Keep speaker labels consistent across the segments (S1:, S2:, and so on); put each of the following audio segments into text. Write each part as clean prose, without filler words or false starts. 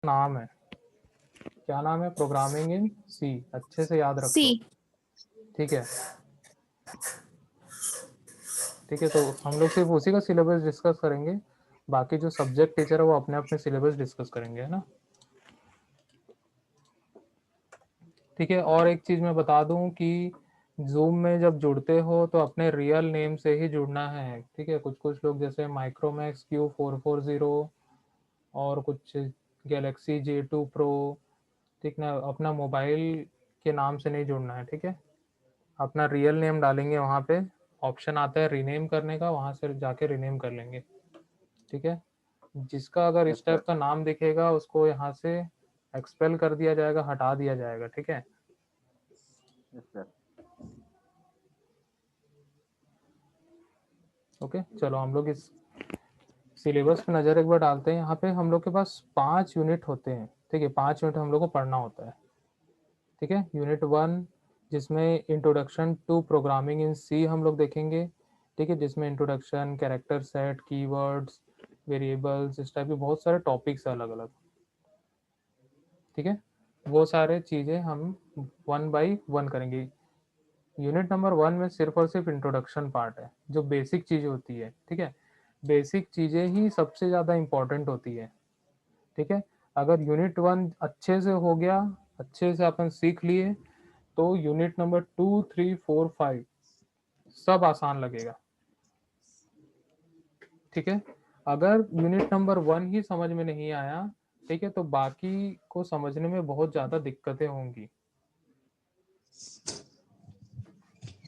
S1: नाम है, क्या नाम है? प्रोग्रामिंग इन सी। अच्छे से याद रख
S2: सी।
S1: लो, ठीक है? ठीक है, तो हम लोग सिर्फ उसी का सिलेबस डिस्कस करेंगे, बाकी जो सब्जेक्ट टीचर है वो अपने अपने सिलेबस डिस्कस करेंगे, है ना? ठीक है, और एक चीज़ मैं बता दूं कि जूम में जब जुड़ते हो तो अपने रियल नेम से ही जुड़ना है, ठीक है? कुछ कुछ लोग जैसे माइक्रोमैक्स Q440 और कुछ गैलेक्सी J2 प्रो, ठीक ना, अपना मोबाइल के नाम से नहीं जुड़ना है, ठीक है? अपना रियल नेम डालेंगे, वहाँ पे ऑप्शन आता है रीनेम करने का, वहाँ से जाके रीनेम कर लेंगे, ठीक है? जिसका अगर इस टाइप का नाम दिखेगा उसको यहाँ से एक्सपेल कर दिया जाएगा, हटा दिया जाएगा, ठीक है? ओके, चलो हम लोग इस सिलेबस पे नज़र एक बार डालते हैं। यहाँ पे हम लोग के पास 5 यूनिट होते हैं, ठीक है? 5 यूनिट हम लोग को पढ़ना होता है, ठीक है? यूनिट 1 जिसमें इंट्रोडक्शन टू प्रोग्रामिंग इन सी हम लोग देखेंगे, ठीक है? जिसमें introduction, character set, keywords, variables, इस टाइप के बहुत सारे टॉपिक्स हैं अलग अलग, ठीक है? वो सारे चीज़ें हम 1 बाई 1 करेंगे। यूनिट नंबर 1 में सिर्फ और सिर्फ इंट्रोडक्शन पार्ट है, जो बेसिक चीज़ें होती है, ठीक है? बेसिक चीज़ें ही सबसे ज़्यादा इम्पोर्टेंट होती है, ठीक है? अगर यूनिट 1 अच्छे से हो गया, अच्छे से अपन सीख लिए, तो यूनिट नंबर 2, 3, 4, 5 सब आसान लगेगा, ठीक है? अगर यूनिट नंबर 1 ही समझ में नहीं आया, ठीक है, तो बाकी को समझने में बहुत ज़्यादा दिक्कतें होंगी,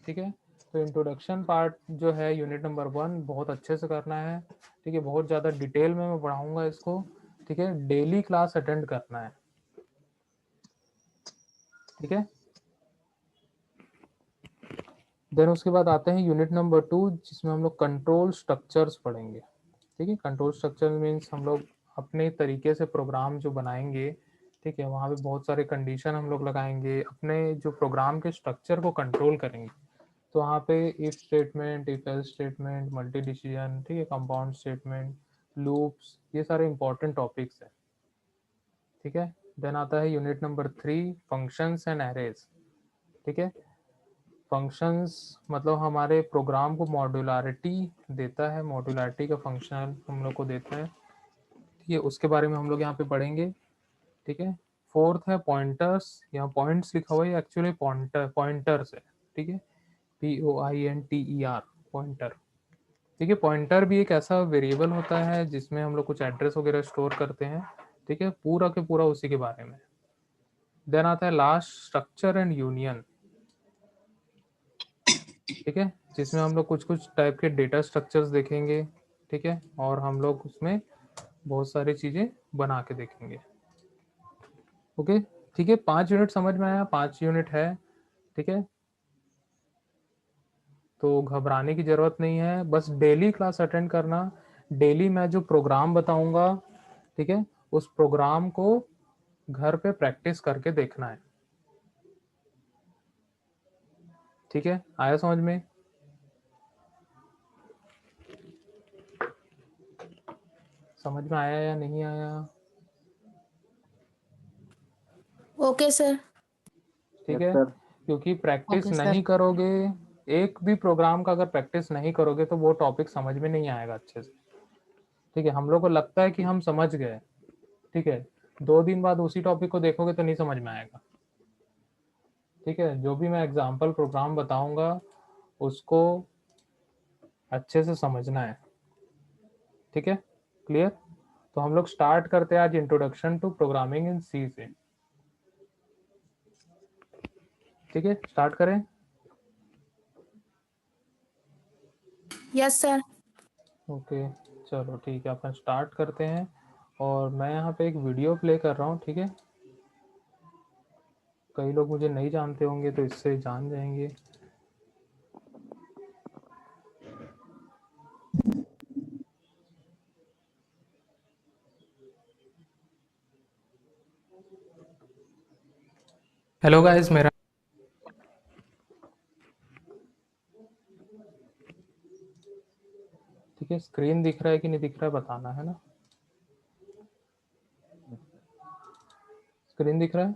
S1: ठीक है? तो इंट्रोडक्शन पार्ट जो है यूनिट नंबर 1 बहुत अच्छे से करना है, ठीक है? बहुत ज़्यादा डिटेल में मैं पढ़ाऊँगा इसको, ठीक है? डेली क्लास अटेंड करना है, ठीक है? देन उसके बाद आते हैं यूनिट नंबर 2 जिसमें हम लोग कंट्रोल स्ट्रक्चर्स पढ़ेंगे, ठीक है? कंट्रोल स्ट्रक्चर मीन्स हम लोग अपने तरीके से प्रोग्राम जो बनाएंगे, ठीक है? वहाँ पे बहुत सारे कंडीशन हम लोग लगाएंगे, अपने जो प्रोग्राम के स्ट्रक्चर को कंट्रोल करेंगे। तो वहाँ पे if statement, if else statement, multi decision, ठीक है, कंपाउंड स्टेटमेंट, लूप्स, ये सारे इंपॉर्टेंट टॉपिक्स हैं, ठीक है? देन आता है unit number 3 functions and arrays, ठीक है? फंक्शंस मतलब हमारे प्रोग्राम को मॉड्यूलरिटी देता है, मॉड्यूलरिटी का फंक्शनल हम लोग को देता है, ठीक है? उसके बारे में हम लोग यहाँ पे पढ़ेंगे, ठीक है? फोर्थ है पॉइंटर्स, यहाँ पॉइंट्स लिखा हुआ है, एक्चुअली पॉइंटर्स है, ठीक है? POINTER, पॉइंटर, ठीक है? पॉइंटर भी एक ऐसा वेरिएबल होता है जिसमें हम लोग कुछ एड्रेस वगैरह स्टोर करते हैं, ठीक है? पूरा के पूरा उसी के बारे में। देन आता है लास्ट स्ट्रक्चर एंड यूनियन, ठीक है? जिसमें हम लोग कुछ कुछ टाइप के डेटा स्ट्रक्चर्स देखेंगे, ठीक है? और हम लोग उसमें बहुत सारी चीज़ें बना के देखेंगे, ओके? ठीक है, 5 यूनिट समझ में आया? 5 यूनिट है, ठीक है? तो घबराने की ज़रूरत नहीं है, बस डेली क्लास अटेंड करना। डेली मैं जो प्रोग्राम बताऊंगा, ठीक है, उस प्रोग्राम को घर पे प्रैक्टिस करके देखना है, ठीक है? आया समझ में? समझ में आया या नहीं आया?
S2: Okay sir.
S1: ठीक है, क्योंकि प्रैक्टिस
S2: ओके
S1: नहीं
S2: सर।
S1: करोगे, एक भी प्रोग्राम का अगर प्रैक्टिस नहीं करोगे तो वो टॉपिक समझ में नहीं आएगा अच्छे से, ठीक है? हम लोग को लगता है कि हम समझ गए, ठीक है? 2 दिन बाद उसी टॉपिक को देखोगे तो नहीं समझ में आएगा, ठीक है? जो भी मैं एग्जाम्पल प्रोग्राम बताऊंगा उसको अच्छे से समझना है, ठीक है? क्लियर? तो हम लोग स्टार्ट करते हैं आज इंट्रोडक्शन टू प्रोग्रामिंग इन सी से, ठीक है? स्टार्ट करें?
S2: Yes sir.
S1: ओके, चलो ठीक है, अपन स्टार्ट करते हैं। और मैं यहाँ पे एक वीडियो प्ले कर रहा हूँ, ठीक है? कई लोग मुझे नहीं जानते होंगे तो इससे जान जाएंगे। हेलो गाइस, मेरा ठीक है, स्क्रीन दिख रहा है कि नहीं दिख रहा है बताना, है ना? स्क्रीन दिख रहा है?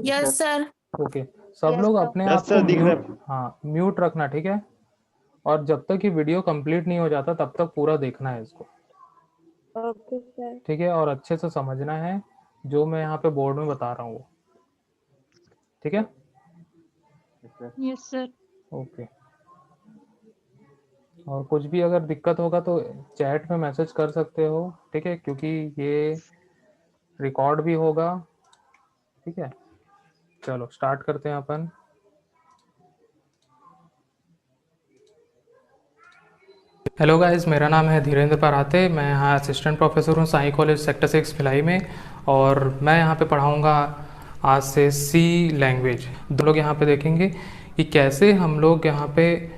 S2: Yes sir.
S1: ओके, सब लोग अपने आप को म्यूट रखना, ठीक है? और जब तक ये वीडियो कंप्लीट नहीं हो जाता तब तक पूरा देखना है इसको।
S3: Okay sir.
S1: ठीक है, और अच्छे से समझना है जो मैं यहाँ पे बोर्ड में बता रहा हूँ, ठीक है?
S3: Yes sir.
S1: ओके, और कुछ भी अगर दिक्कत होगा तो चैट में मैसेज कर सकते हो, ठीक है? क्योंकि ये रिकॉर्ड भी होगा, ठीक है? चलो स्टार्ट करते हैं अपन। हेलो गाइस, मेरा नाम है धीरेन्द्र पराते। मैं यहाँ असिस्टेंट प्रोफेसर हूँ साई कॉलेज सेक्टर 6 भिलाई में, और मैं यहाँ पे पढ़ाऊँगा आज से सी लैंग्वेज। दो लोग यहाँ पे देखेंगे कि कैसे हम लोग यहाँ पे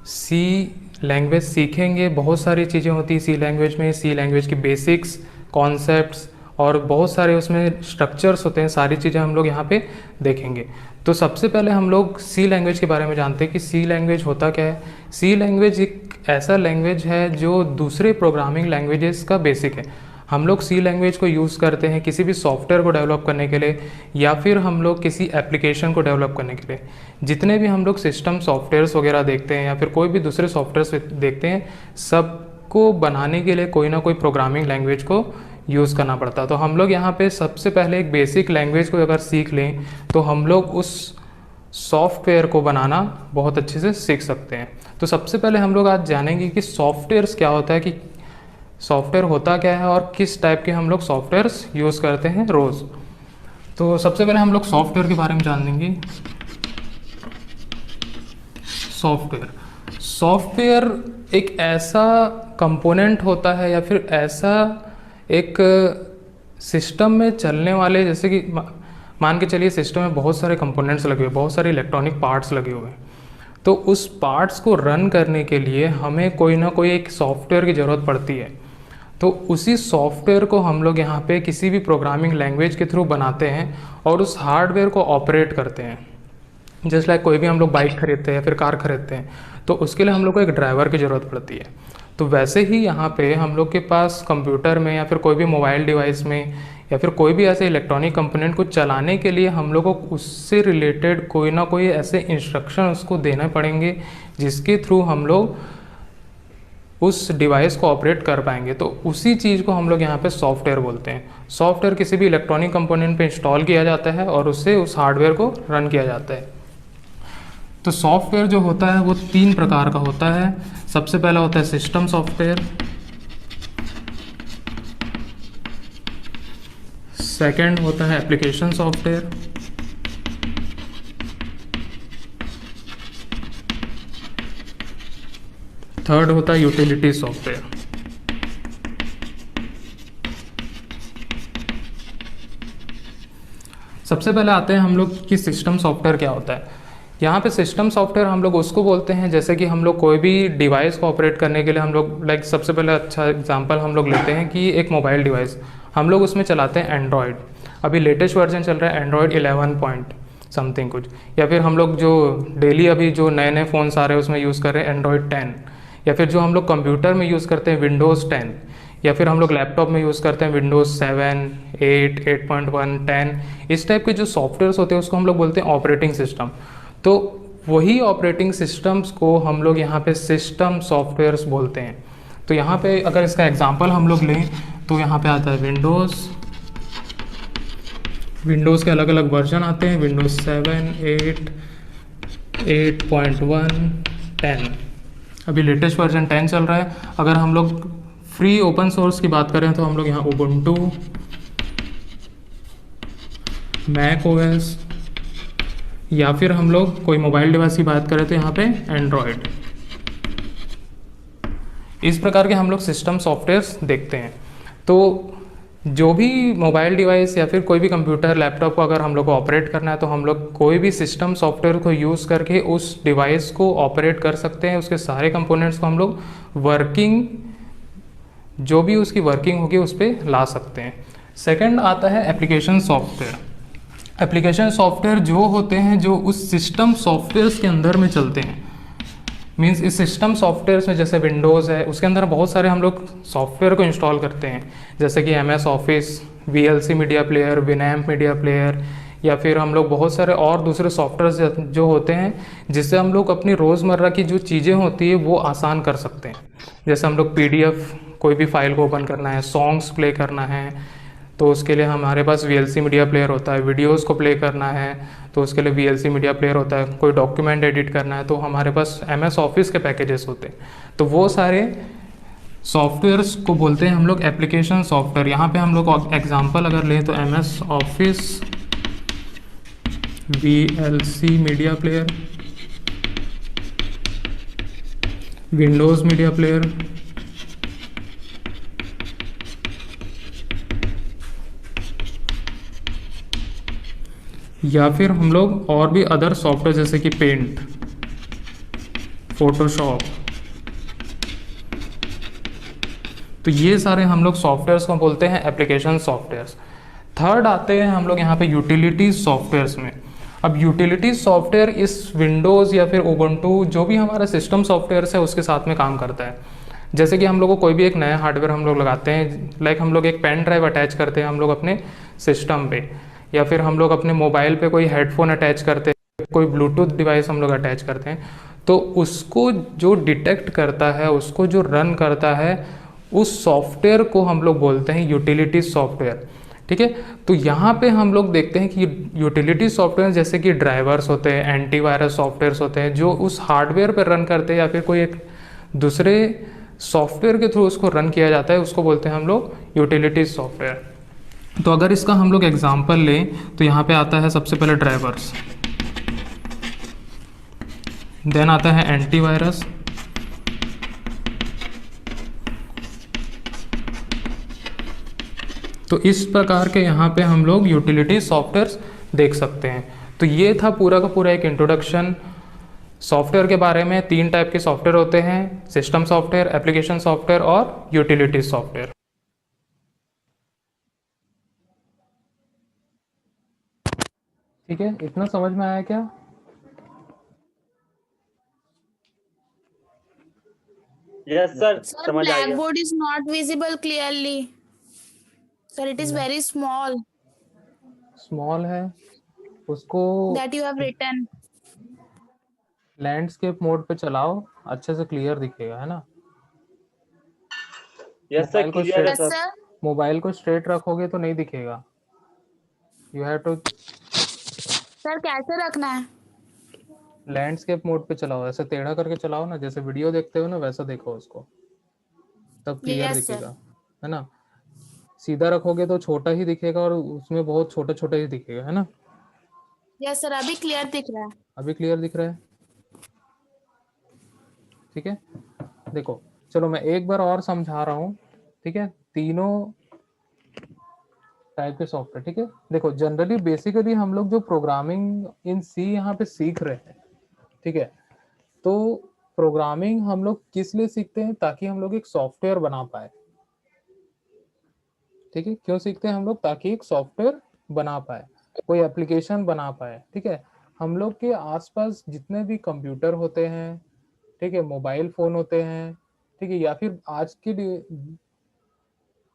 S1: सी लैंग्वेज सीखेंगे। बहुत सारी चीज़ें होती हैं सी लैंग्वेज में, सी लैंग्वेज की बेसिक्स, कॉन्सेप्ट्स और बहुत सारे उसमें स्ट्रक्चर्स होते हैं। सारी चीज़ें हम लोग यहाँ पे देखेंगे। तो सबसे पहले हम लोग सी लैंग्वेज के बारे में जानते हैं कि सी लैंग्वेज होता क्या है। सी लैंग्वेज एक ऐसा लैंग्वेज है जो दूसरे प्रोग्रामिंग लैंग्वेजेस का बेसिक है। हम लोग सी लैंग्वेज को यूज़ करते हैं किसी भी सॉफ्टवेयर को डेवलप करने के लिए, या फिर हम लोग किसी एप्लीकेशन को डेवलप करने के लिए। जितने भी हम लोग सिस्टम सॉफ्टवेयर्स वगैरह देखते हैं या फिर कोई भी दूसरे सॉफ्टवेयर्स देखते हैं, सबको बनाने के लिए कोई ना कोई प्रोग्रामिंग लैंग्वेज को यूज़ करना पड़ता है। तो हम लोग यहाँ पे सबसे पहले एक बेसिक लैंग्वेज को अगर सीख लें तो हम लोग उस सॉफ्टवेयर को बनाना बहुत अच्छे से सीख सकते हैं। तो सबसे पहले हम लोग आज जानेंगे कि सॉफ्टवेयर्स क्या होता है, कि सॉफ्टवेयर होता क्या है और किस टाइप के हम लोग सॉफ्टवेयर्स यूज़ करते हैं रोज़। तो सबसे पहले हम लोग सॉफ्टवेयर के बारे में जान लेंगे। सॉफ्टवेयर एक ऐसा कंपोनेंट होता है या फिर ऐसा एक सिस्टम में चलने वाले, जैसे कि मान के चलिए सिस्टम में बहुत सारे कंपोनेंट्स लगे हुए, बहुत सारे इलेक्ट्रॉनिक पार्ट्स लगे हुए हैं। तो उस पार्ट्स को रन करने के लिए हमें कोई ना कोई एक सॉफ्टवेयर की ज़रूरत पड़ती है। तो उसी सॉफ्टवेयर को हम लोग यहाँ पे किसी भी प्रोग्रामिंग लैंग्वेज के थ्रू बनाते हैं और उस हार्डवेयर को ऑपरेट करते हैं। जैसे लाइक कोई भी हम लोग बाइक खरीदते हैं या फिर कार खरीदते हैं, तो उसके लिए हम लोग को एक ड्राइवर की ज़रूरत पड़ती है। तो वैसे ही यहाँ पे हम लोग के पास कंप्यूटर में या फिर कोई भी मोबाइल डिवाइस में या फिर कोई भी ऐसे इलेक्ट्रॉनिक कंपोनेंट को चलाने के लिए हम लोग को उससे रिलेटेड कोई ना कोई ऐसे इंस्ट्रक्शन उसको देने पड़ेंगे जिसके थ्रू हम लोग उस डिवाइस को ऑपरेट कर पाएंगे। तो उसी चीज़ को हम लोग यहाँ पे सॉफ्टवेयर बोलते हैं। सॉफ्टवेयर किसी भी इलेक्ट्रॉनिक कंपोनेंट पे इंस्टॉल किया जाता है और उससे उस हार्डवेयर को रन किया जाता है। तो सॉफ्टवेयर जो होता है वो 3 प्रकार का होता है। सबसे पहला होता है सिस्टम सॉफ्टवेयर, सेकंड होता है एप्लीकेशन सॉफ्टवेयर, थर्ड होता है यूटिलिटी सॉफ्टवेयर। सबसे पहले आते हैं हम लोग कि सिस्टम सॉफ्टवेयर क्या होता है। यहाँ पे सिस्टम सॉफ्टवेयर हम लोग उसको बोलते हैं, जैसे कि हम लोग कोई भी डिवाइस को ऑपरेट करने के लिए हम लोग लाइक सबसे पहले अच्छा एग्जांपल हम लोग लेते हैं कि एक मोबाइल डिवाइस हम लोग उसमें चलाते हैं एंड्रॉयड। अभी लेटेस्ट वर्जन चल रहा है एंड्रॉयड 11 पॉइंट समथिंग कुछ, या फिर हम लोग जो डेली अभी जो नए नए फ़ोन्स आ रहे हैं उसमें यूज़ कर रहे हैं एंड्रॉयड 10, या फिर जो हम लोग कंप्यूटर में यूज़ करते हैं विंडोज़ 10, या फिर हम लोग लैपटॉप में यूज़ करते हैं विंडोज़ 7, 8, 8.1, 10। इस टाइप के जो सॉफ्टवेयर्स होते हैं उसको हम लोग बोलते हैं ऑपरेटिंग सिस्टम। तो वही ऑपरेटिंग सिस्टम्स को हम लोग यहाँ पे सिस्टम सॉफ्टवेयर्स बोलते हैं। तो यहाँ पे अगर इसका एग्जांपल हम लोग लें तो यहाँ पे आता है विंडोज़ के अलग अलग वर्जन आते हैं, विंडोज़ 7, 8, 8.1, 10। अभी लेटेस्ट वर्जन 10 चल रहा है। अगर हम लोग फ्री ओपन सोर्स की बात करें तो हम लोग यहाँ उबुंटू, मैक ओएस, या फिर हम लोग कोई मोबाइल डिवाइस की बात करें तो यहाँ पे एंड्रॉयड। इस प्रकार के हम लोग सिस्टम सॉफ्टवेयर्स देखते हैं। तो जो भी मोबाइल डिवाइस या फिर कोई भी कंप्यूटर लैपटॉप को अगर हम लोग को ऑपरेट करना है तो हम लोग कोई भी सिस्टम सॉफ्टवेयर को यूज़ करके उस डिवाइस को ऑपरेट कर सकते हैं। उसके सारे कंपोनेंट्स को हम लोग वर्किंग, जो भी उसकी वर्किंग होगी उस पर ला सकते हैं। सेकंड आता है एप्लीकेशन सॉफ्टवेयर। एप्लीकेशन सॉफ्टवेयर जो होते हैं जो उस सिस्टम सॉफ्टवेयर्स के अंदर में चलते हैं। मीन्स इस सिस्टम सॉफ्टवेयर्स में जैसे विंडोज़ है उसके अंदर बहुत सारे हम लोग सॉफ्टवेयर को इंस्टॉल करते हैं, जैसे कि MS office, VLC media player, Winamp media player, या फिर हम लोग बहुत सारे और दूसरे सॉफ्टवेयर जो होते हैं जिससे हम लोग अपनी रोज़मर्रा की जो चीज़ें होती है वो आसान कर सकते हैं। जैसे हम लोग PDF कोई भी फाइल को ओपन करना है, सॉन्ग्स प्ले करना है तो उसके लिए हमारे पास VLC मीडिया प्लेयर होता है, वीडियोस को प्ले करना है तो उसके लिए VLC मीडिया प्लेयर होता है, कोई डॉक्यूमेंट एडिट करना है तो हमारे पास MS ऑफिस के पैकेजेस होते हैं। तो वो सारे सॉफ्टवेयर्स को बोलते हैं हम लोग एप्लीकेशन सॉफ्टवेयर। यहाँ पे हम लोग एग्जांपल अगर लें तो MS office, VLC media player, Windows media player, या फिर हम लोग और भी अदर सॉफ्टवेयर जैसे कि पेंट, फोटोशॉप। तो ये सारे हम लोग सॉफ्टवेयर्स को बोलते हैं एप्लीकेशन सॉफ्टवेयर्स। थर्ड आते हैं हम लोग यहाँ पे यूटिलिटीज सॉफ्टवेयर्स में। अब यूटिलिटीज सॉफ्टवेयर इस विंडोज़ या फिर उबुंटू जो भी हमारा सिस्टम सॉफ्टवेयर्स है उसके साथ में काम करता है। जैसे कि हम लोग को कोई भी एक नया हार्डवेयर हम लोग लगाते हैं, लाइक हम लोग एक पेन ड्राइव अटैच करते हैं हम लोग अपने सिस्टम पे, या फिर हम लोग अपने मोबाइल पे कोई हेडफोन अटैच करते हैं, कोई ब्लूटूथ डिवाइस हम लोग अटैच करते हैं, तो उसको जो डिटेक्ट करता है, उसको जो रन करता है, उस सॉफ्टवेयर को हम लोग बोलते हैं यूटिलिटी सॉफ्टवेयर। ठीक है, तो यहाँ पे हम लोग देखते हैं कि यूटिलिटी सॉफ्टवेयर जैसे कि ड्राइवर्स होते हैं, एंटीवायरस सॉफ्टवेयर्स होते हैं जो उस हार्डवेयर पर रन करते हैं या फिर कोई एक दूसरे सॉफ्टवेयर के थ्रू उसको रन किया जाता है, उसको बोलते हैं हम लोग यूटिलिटी सॉफ्टवेयर। तो अगर इसका हम लोग एग्जांपल लें तो यहाँ पे आता है सबसे पहले ड्राइवर्स, देन आता है एंटीवायरस, तो इस प्रकार के यहाँ पे हम लोग यूटिलिटी सॉफ्टवेयर्स देख सकते हैं। तो ये था पूरा का पूरा एक इंट्रोडक्शन सॉफ्टवेयर के बारे में। 3 टाइप के सॉफ्टवेयर होते हैं, सिस्टम सॉफ्टवेयर, एप्लीकेशन सॉफ्टवेयर और यूटिलिटी सॉफ्टवेयर। ठीक है, इतना समझ में आया क्या?
S4: यस सर,
S2: Sir,
S4: समझ आ गया।
S2: blackboard is not visible clearly. Sir, it is very small
S1: small है, उसको
S2: that you have written.
S1: Landscape mode पे चलाओ, अच्छे से क्लियर दिखेगा, है ना।
S4: यस सर,
S1: मोबाइल को
S4: क्लियर है
S2: Yes,
S4: सर।
S2: sir.
S1: मोबाइल को स्ट्रेट रखोगे तो नहीं दिखेगा, यू हैव टू
S2: सर कैसे रखना है?
S1: लैंडस्केप मोड पे चलाओ, ऐसे टेढ़ा करके चलाओ ना, जैसे वीडियो देखते हो ना वैसा देखो उसको, तब क्लियर
S2: Yes, sir.
S1: दिखेगा, है ना। सीधा रखोगे तो छोटा ही दिखेगा और उसमें बहुत छोटा छोटा ही दिखेगा, है ना।
S2: Yes, sir. अभी क्लियर दिख रहा है।
S1: अभी क्लियर दिख रहा है, ठीक है। देखो, चलो मैं एक बार और समझा रहा हूँ, ठीक है, तीनों टाइप के सॉफ्टवेयर। ठीक है, देखो जनरली बेसिकली हम लोग जो प्रोग्रामिंग इन सी यहाँ पे सीख रहे हैं, ठीक है, तो प्रोग्रामिंग हम लोग किस लिए सीखते हैं? ताकि हम लोग एक सॉफ्टवेयर बना पाए। ठीक है, क्यों सीखते हैं हम लोग? ताकि एक सॉफ्टवेयर बना पाए, कोई एप्लीकेशन बना पाए। ठीक है, हम लोग के आसपास जितने भी कंप्यूटर होते हैं, ठीक है, मोबाइल फोन होते हैं, ठीक है, या फिर आज के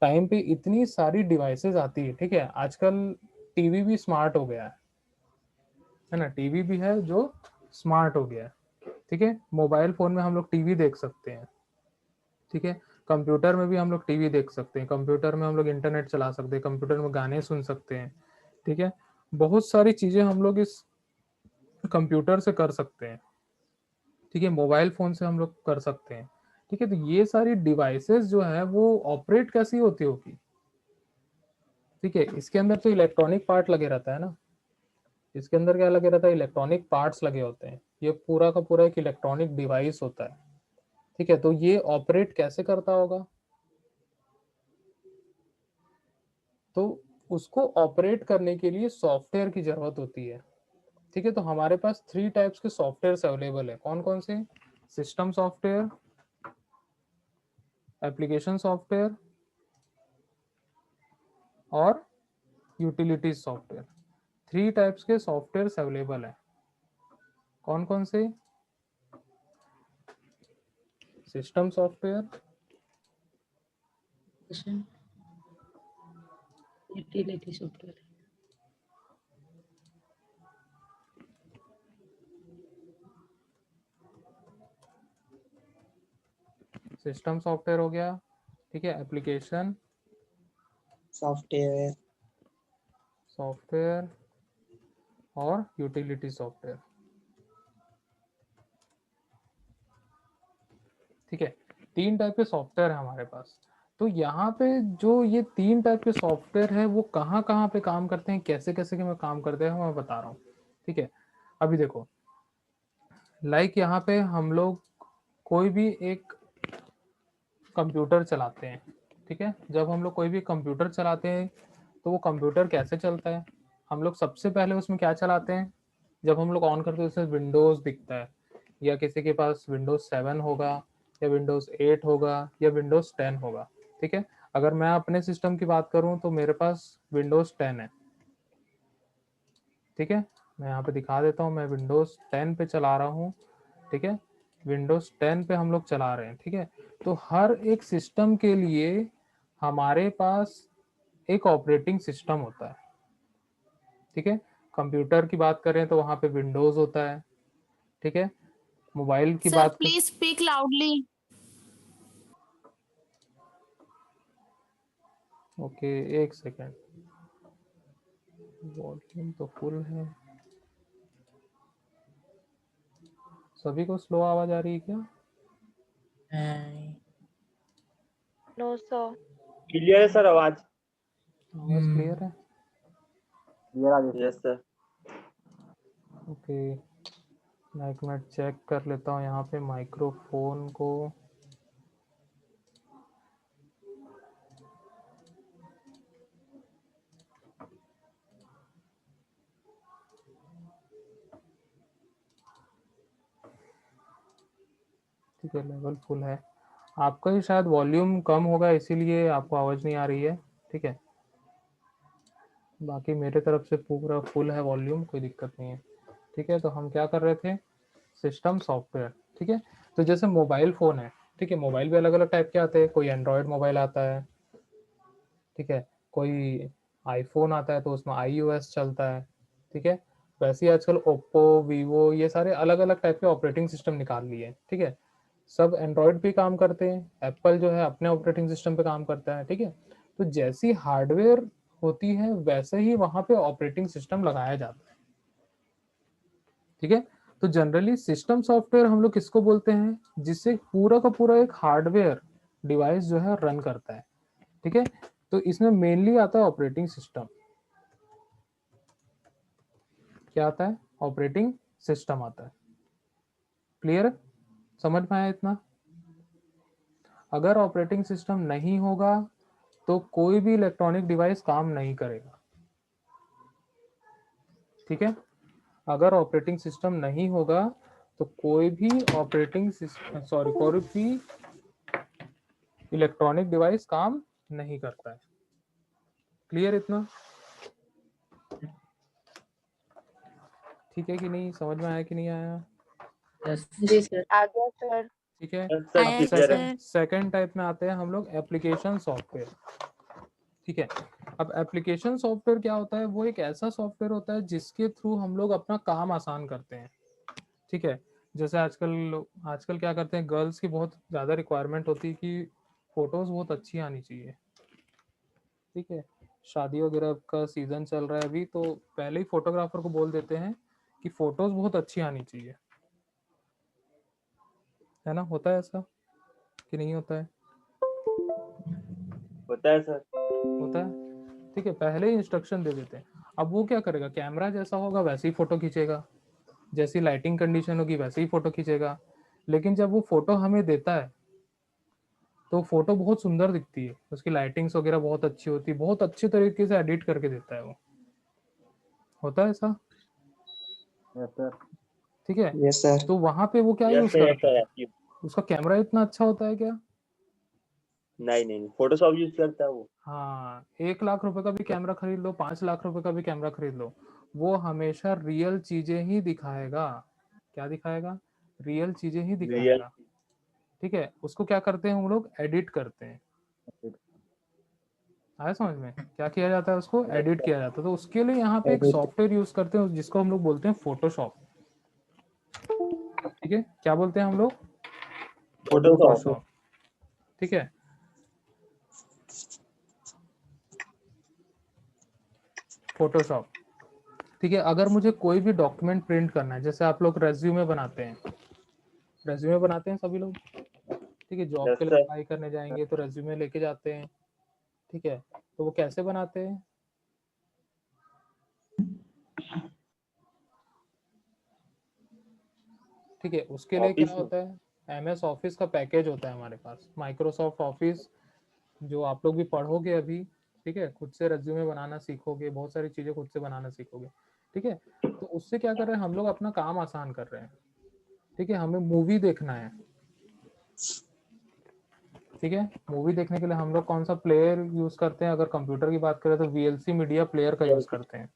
S1: टाइम पे इतनी सारी डिवाइसेस आती है। ठीक है, आजकल टीवी भी स्मार्ट हो गया है ना, टीवी भी है जो स्मार्ट हो गया है। ठीक है, मोबाइल फोन में हम लोग टीवी देख सकते हैं। ठीक है, कंप्यूटर में भी हम लोग टीवी देख सकते हैं, कंप्यूटर में हम लोग इंटरनेट चला सकते हैं, कंप्यूटर में गाने सुन सकते हैं। ठीक है, बहुत सारी चीजें हम लोग इस कंप्यूटर से कर सकते हैं। ठीक है, मोबाइल फोन से हम लोग कर सकते हैं। ठीक है, तो ये सारी डिवाइसेस जो है वो ऑपरेट कैसी होती होगी? ठीक है, इसके अंदर तो इलेक्ट्रॉनिक पार्ट लगे रहता है ना, इसके अंदर क्या लगे रहता है? इलेक्ट्रॉनिक पार्ट्स लगे होते हैं। ये पूरा का पूरा एक इलेक्ट्रॉनिक डिवाइस होता है। ठीक है, तो ये ऑपरेट कैसे करता होगा? तो उसको ऑपरेट करने के लिए सॉफ्टवेयर की जरूरत होती है। ठीक है, तो हमारे पास 3 टाइप्स के सॉफ्टवेयर अवेलेबल है। कौन कौन से? सिस्टम सॉफ्टवेयर, एप्लीकेशन सॉफ्टवेयर और यूटिलिटी सॉफ्टवेयर। 3 टाइप्स के सॉफ्टवेयर अवेलेबल है। कौन कौन से? System software,
S5: utility software.
S1: System software हो गया, ठीक है। एप्लीकेशन
S6: सॉफ्टवेयर,
S1: सॉफ्टवेयर और यूटिलिटी सॉफ्टवेयर, ठीक है। 3 टाइप के सॉफ्टवेयर है हमारे पास। तो यहाँ पे जो ये 3 टाइप के सॉफ्टवेयर है वो कहाँ कहाँ पे काम करते हैं, कैसे कैसे के में काम करते हैं, मैं बता रहा हूँ, ठीक है। अभी देखो, लाइक यहाँ पे हम लोग कोई भी एक कंप्यूटर चलाते हैं, ठीक है। जब हम लोग कोई भी कंप्यूटर चलाते हैं तो वो कंप्यूटर कैसे चलता है, हम लोग सबसे पहले उसमें क्या चलाते हैं, जब हम लोग ऑन करते हैं उसमें विंडोज़ दिखता है, या किसी के पास विंडोज़ 7 होगा, या विंडोज़ 8 होगा, या विंडोज़ 10 होगा, ठीक है। अगर मैं अपने सिस्टम की बात करूं तो मेरे पास विंडोज़ 10 है, ठीक है। मैं यहाँ पे दिखा देता हूँ, मैं विंडोज़ 10 पे चला रहा हूँ, ठीक है। विंडोज़ 10 पे हम लोग चला रहे हैं, ठीक है। तो हर एक सिस्टम के लिए हमारे पास एक ऑपरेटिंग सिस्टम होता है, ठीक है। कंप्यूटर की बात करें तो वहाँ पे विंडोज़ होता है, ठीक है। मोबाइल की
S2: Sir,
S1: बात कर,
S2: please speak loudly.
S1: ओके एक सेकेंड, वॉल्यूम तो फुल है। सभी को स्लो आवाज आ रही है क्या?
S3: No sir.
S4: क्लियर है सर आवाज?
S1: आवाज क्लियर है?
S4: Yes sir.
S1: ओके, मैं एक मिनट चेक कर लेता हूँ यहाँ पे माइक्रोफोन को। ठीक है, लेवल फुल है। आपका ही शायद वॉल्यूम कम होगा इसीलिए आपको आवाज़ नहीं आ रही है, ठीक है। बाकी मेरे तरफ से पूरा फुल है वॉल्यूम, कोई दिक्कत नहीं है, ठीक है। तो हम क्या कर रहे थे, सिस्टम सॉफ्टवेयर, ठीक है। तो जैसे मोबाइल फ़ोन है, ठीक है, मोबाइल भी अलग अलग टाइप के आते हैं, कोई एंड्रॉयड मोबाइल आता है, ठीक है, कोई आईफोन आता है तो उसमें iOS चलता है, ठीक है। वैसे ही आजकल ओप्पो, वीवो, ये सारे अलग अलग टाइप के ऑपरेटिंग सिस्टम निकाल लिए, ठीक है। सब एंड्रॉयड पे काम करते हैं, एप्पल जो है अपने ऑपरेटिंग सिस्टम पे काम करता है, ठीक है। तो जैसी हार्डवेयर होती है वैसे ही वहां पे ऑपरेटिंग सिस्टम लगाया जाता है, ठीक है। तो जनरली सिस्टम सॉफ्टवेयर हम लोग किसको बोलते हैं, जिससे पूरा का पूरा एक हार्डवेयर डिवाइस जो है रन करता है, ठीक है। तो इसमें मेनली आता है ऑपरेटिंग सिस्टम। क्या आता है? ऑपरेटिंग सिस्टम आता है। क्लियर है? समझ में आया इतना? अगर ऑपरेटिंग सिस्टम नहीं होगा तो कोई भी इलेक्ट्रॉनिक डिवाइस काम नहीं करेगा, ठीक है। अगर ऑपरेटिंग सिस्टम नहीं होगा तो कोई भी कोई भी इलेक्ट्रॉनिक डिवाइस काम नहीं करता है। क्लियर इतना? ठीक है कि नहीं, समझ में आया कि नहीं आया?
S5: जी सर।
S3: आ गया सर।
S1: ठीक है।
S4: सर
S1: अब
S2: आया
S4: क्लियर है।
S2: सर।
S1: सेकंड टाइप में आते हैं हम लोग, एप्लीकेशन सॉफ्टवेयर, ठीक है। अब एप्लीकेशन सॉफ्टवेयर क्या होता है, वो एक ऐसा सॉफ्टवेयर होता है जिसके थ्रू हम लोग अपना काम आसान करते हैं, ठीक है। जैसे आजकल क्या करते हैं, गर्ल्स की बहुत ज़्यादा रिक्वायरमेंट होती है कि फोटोज़ बहुत अच्छी आनी चाहिए, ठीक है। शादी वगैरह का सीज़न चल रहा है अभी, तो पहले ही फोटोग्राफर को बोल देते हैं कि फ़ोटोज़ बहुत अच्छी आनी चाहिए, है ना। होता है ऐसा कि नहीं होता है?
S4: होता है सर।
S1: होता है, ठीक है। पहले ही इंस्ट्रक्शन दे देते हैं। अब वो क्या करेगा, कैमरा जैसा होगा वैसे ही फ़ोटो खींचेगा, जैसी लाइटिंग कंडीशन होगी वैसे ही फ़ोटो खींचेगा। लेकिन जब वो फ़ोटो हमें देता है तो फोटो बहुत सुंदर दिखती है, उसकी लाइटिंग्स वगैरह बहुत अच्छी होती है, बहुत अच्छे तरीके से एडिट करके देता है वो। होता है ऐसा?
S4: Yes sir.
S1: ठीक है।
S6: Yes sir.
S1: तो वहां पे वो क्या
S4: यस
S1: यूज
S4: सर,
S1: करता है,
S4: सर आपकी।
S1: उसका कैमरा इतना अच्छा होता है क्या?
S4: नहीं नहीं, फोटोशॉप यूज करता है वो।
S1: हाँ, 1 लाख रुपए का भी कैमरा खरीद लो, 5 लाख रुपए का भी कैमरा खरीद लो, वो हमेशा रियल चीजें ही दिखाएगा। क्या दिखाएगा? रियल चीजें ही
S4: रियल।
S1: दिखाएगा, ठीक है। उसको क्या करते हैं हम लोग, एडिट करते हैं, आया समझ में? क्या किया जाता है, उसको एडिट किया जाता है। तो उसके लिए यहाँ पे एक
S5: Edit.
S1: सॉफ्टवेयर यूज करते हैं जिसको हम लोग बोलते हैं फोटोशॉप। ठीक है, क्या बोलते हैं हम लोग?
S4: फोटोशॉप।
S1: ठीक है, फोटोशॉप। ठीक है, अगर मुझे कोई भी डॉक्यूमेंट प्रिंट करना है, जैसे आप लोग रेज्यूमे बनाते हैं, रेज्यूमे बनाते हैं सभी लोग, ठीक है, जॉब
S4: Yes,
S1: के लिए
S4: sir.
S1: अप्लाई करने जाएंगे तो रेज्यूमे लेके जाते हैं। ठीक है, तो वो कैसे बनाते हैं? ठीक है, उसके लिए क्या
S4: ऑफिस में।
S1: होता है, MS ऑफिस का पैकेज होता है हमारे पास, माइक्रोसॉफ्ट ऑफिस, जो आप लोग भी पढ़ोगे अभी। ठीक है, खुद से रेज्यूमे बनाना सीखोगे, बहुत सारी चीजें खुद से बनाना सीखोगे। ठीक है, तो उससे क्या कर रहे हैं हम लोग, अपना काम आसान कर रहे हैं। ठीक है, हमें मूवी देखना है। ठीक है, मूवी देखने के लिए हम लोग कौन सा प्लेयर यूज करते हैं? अगर कंप्यूटर की बात करें तो VLC मीडिया प्लेयर का यूज करते हैं।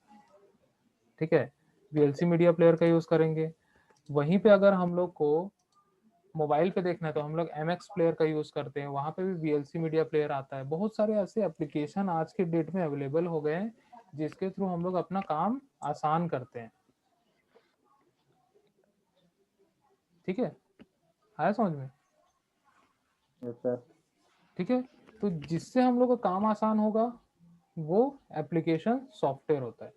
S1: ठीक है, VLC मीडिया प्लेयर का यूज करेंगे। वहीं पे अगर हम लोग को मोबाइल पे देखना है तो हम लोग MX प्लेयर का यूज करते हैं, वहां पे भी VLC मीडिया प्लेयर आता है। बहुत सारे ऐसे एप्लीकेशन आज के डेट में अवेलेबल हो गए हैं जिसके थ्रू हम लोग अपना काम आसान करते हैं। ठीक है, आया समझ में?
S4: Yes, sir.
S1: ठीक है, तो जिससे हम लोग का काम आसान होगा वो एप्लीकेशन सॉफ्टवेयर होता है।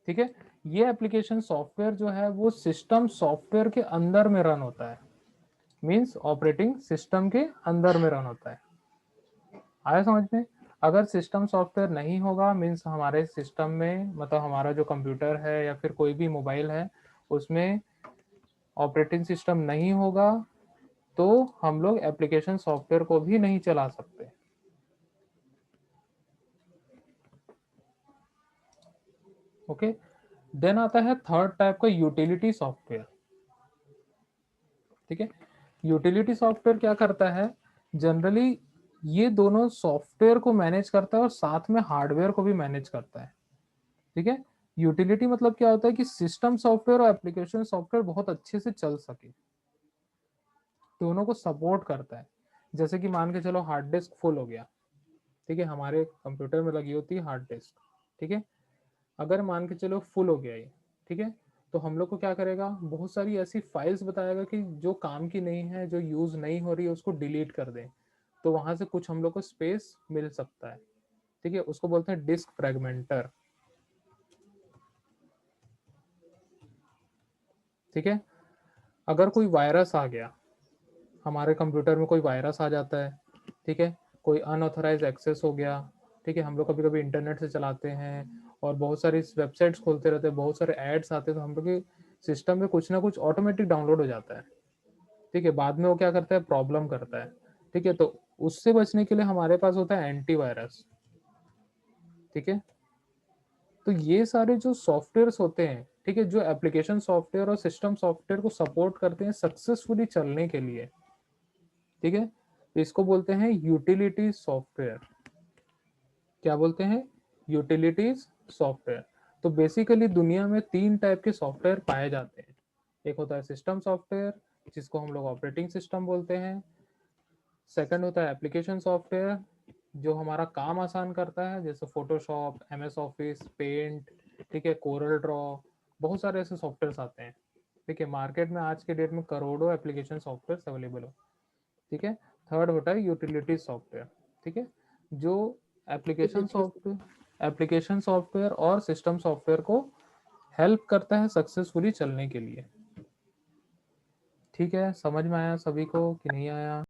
S1: ठीक है, ये एप्लीकेशन सॉफ्टवेयर जो है वो सिस्टम सॉफ्टवेयर के अंदर में रन होता है, मींस ऑपरेटिंग सिस्टम के अंदर में रन होता है। आया समझ में? अगर सिस्टम सॉफ्टवेयर नहीं होगा, मींस हमारे सिस्टम में, मतलब हमारा जो कंप्यूटर है या फिर कोई भी मोबाइल है उसमें ऑपरेटिंग सिस्टम नहीं होगा, तो हम लोग एप्लीकेशन सॉफ्टवेयर को भी नहीं चला सकते। ओके, देन आता है थर्ड टाइप का यूटिलिटी सॉफ्टवेयर। ठीक है, यूटिलिटी सॉफ्टवेयर क्या करता है, जनरली ये दोनों सॉफ्टवेयर को मैनेज करता है और साथ में हार्डवेयर को भी मैनेज करता है। ठीक है, यूटिलिटी मतलब क्या होता है कि सिस्टम सॉफ्टवेयर और एप्लीकेशन सॉफ्टवेयर बहुत अच्छे से चल सके, दोनों को सपोर्ट करता है। जैसे कि मान के चलो हार्ड डिस्क फुल हो गया, ठीक है, हमारे कंप्यूटर में लगी होती है हार्ड डिस्क। ठीक है, अगर मान के चलो फुल हो गया ये, ठीक है, तो हम लोग को क्या करेगा, बहुत सारी ऐसी फाइल्स बताएगा कि जो काम की नहीं है, जो यूज नहीं हो रही है, उसको डिलीट कर दें, तो वहां से कुछ हम लोग को स्पेस मिल सकता है। ठीक है, उसको बोलते हैं डिस्क फ्रेगमेंटर। ठीक है, अगर कोई वायरस आ गया, हमारे कंप्यूटर में कोई वायरस आ जाता है, ठीक है, कोई अनऑथराइज एक्सेस हो गया, ठीक है, हम लोग कभी कभी इंटरनेट से चलाते हैं और बहुत सारी वेबसाइट्स खोलते रहते हैं, बहुत सारे एड्स आते हैं, तो हम लोग के सिस्टम में कुछ ना कुछ ऑटोमेटिक डाउनलोड हो जाता है। ठीक है, बाद में वो क्या करता है, प्रॉब्लम करता है। ठीक है, तो उससे बचने के लिए हमारे पास होता है एंटीवायरस। ठीक है, तो ये सारे जो सॉफ्टवेयर्स होते हैं, ठीक है, जो एप्लीकेशन सॉफ्टवेयर और सिस्टम सॉफ्टवेयर को सपोर्ट करते हैं सक्सेसफुली चलने के लिए, ठीक है, तो इसको बोलते हैं यूटिलिटी सॉफ्टवेयर। क्या बोलते हैं? Utilities software. तो बेसिकली दुनिया में 3 टाइप के सॉफ्टवेयर पाए जाते हैं। एक होता है सिस्टम सॉफ्टवेयर, जिसको हम लोग ऑपरेटिंग सिस्टम बोलते हैं। सेकंड होता है एप्लीकेशन सॉफ्टवेयर, जो हमारा काम आसान करता है, जैसे फोटोशॉप, MS ऑफिस, पेंट, ठीक है, कोरल ड्रॉ, बहुत सारे ऐसे सॉफ्टवेयर आते हैं। ठीक है, मार्केट में आज के डेट में करोड़ों एप्लीकेशन सॉफ्टवेयर अवेलेबल हो। ठीक है, थर्ड होता है यूटिलिटी सॉफ्टवेयर। ठीक है, जो एप्लीकेशन सॉफ्टवेयर और सिस्टम सॉफ्टवेयर को हेल्प करता है सक्सेसफुली चलने के लिए। ठीक है, समझ में आया सभी को कि नहीं आया?